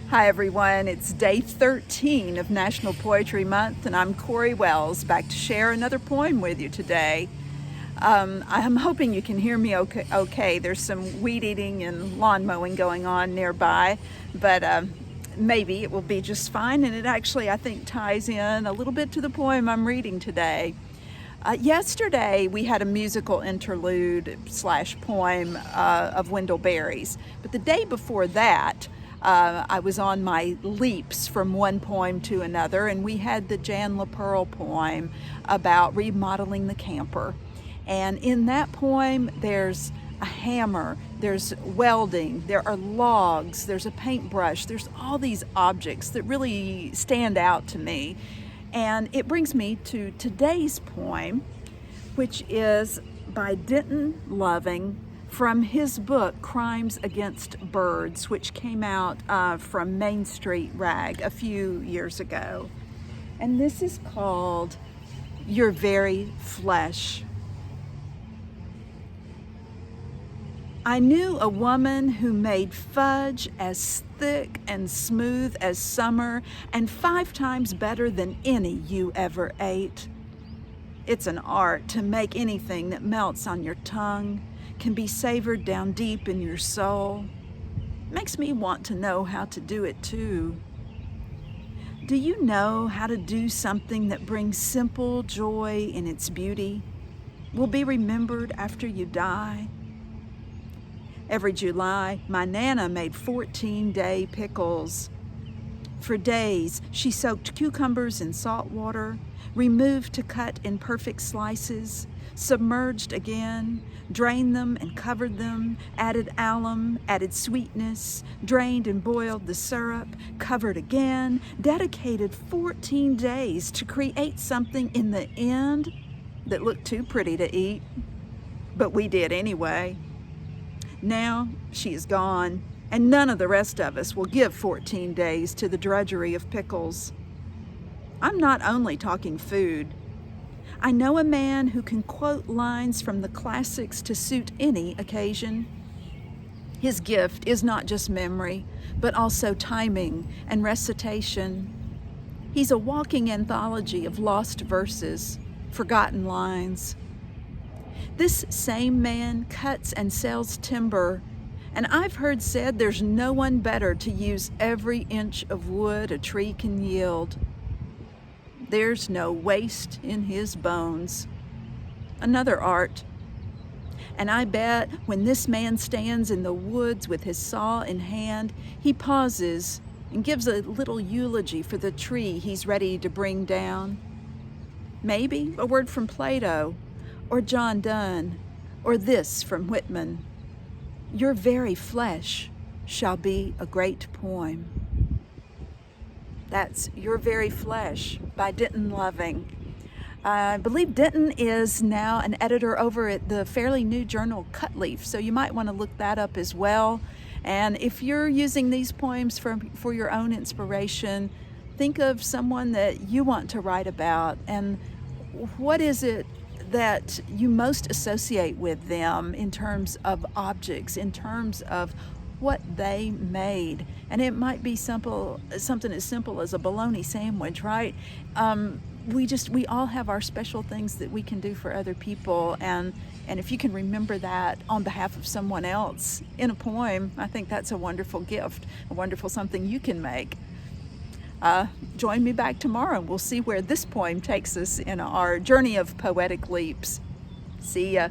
Hi everyone, it's day 13 of National Poetry Month and I'm Corey Wells, back to share another poem with you today. I'm hoping you can hear me okay. There's some weed eating and lawn mowing going on nearby, but maybe it will be just fine, and it actually, I think, ties in a little bit to the poem I'm reading today. Yesterday we had a musical interlude / poem of Wendell Berry's, but the day before that I was on my leaps from one poem to another, and we had the Jan LaPearl poem about remodeling the camper. And in that poem there's a hammer, there's welding, there are logs, there's a paintbrush, there's all these objects that really stand out to me. And it brings me to today's poem, which is by Denton from his book Crimes Against Birds, which came out from Main Street Rag a few years ago. And this is called Your Very Flesh. I knew a woman who made fudge as thick and smooth as summer and 5 times better than any you ever ate. It's an art to make anything that melts on your tongue, can be savored down deep in your soul. Makes me want to know how to do it too. Do you know how to do something that brings simple joy in its beauty, will be remembered after you die? Every July, my Nana made 14-day pickles. For days, she soaked cucumbers in salt water, removed to cut in perfect slices, submerged again, drained them and covered them, added alum, added sweetness, drained and boiled the syrup, covered again, dedicated 14 days to create something in the end that looked too pretty to eat. But we did anyway. Now she is gone, and none of the rest of us will give 14 days to the drudgery of pickles. I'm not only talking food. I know a man who can quote lines from the classics to suit any occasion. His gift is not just memory, but also timing and recitation. He's a walking anthology of lost verses, forgotten lines. This same man cuts and sells timber, and I've heard said there's no one better to use every inch of wood a tree can yield. There's no waste in his bones. Another art. And I bet when this man stands in the woods with his saw in hand, he pauses and gives a little eulogy for the tree he's ready to bring down. Maybe a word from Plato, or John Donne, or this from Whitman: your very flesh shall be a great poem. That's Your Very Flesh by Denton. I believe Denton is now an editor over at the fairly new journal Cutleaf, so you might want to look that up as well. And if you're using these poems for your own inspiration, think of someone that you want to write about, and what is it that you most associate with them in terms of objects, in terms of what they made. And it might be something as simple as a bologna sandwich, right? We all have our special things that we can do for other people, and if you can remember that on behalf of someone else in a poem, I think that's a wonderful gift, a wonderful something you can make. Join me back tomorrow and we'll see where this poem takes us in our journey of poetic leaps. See ya.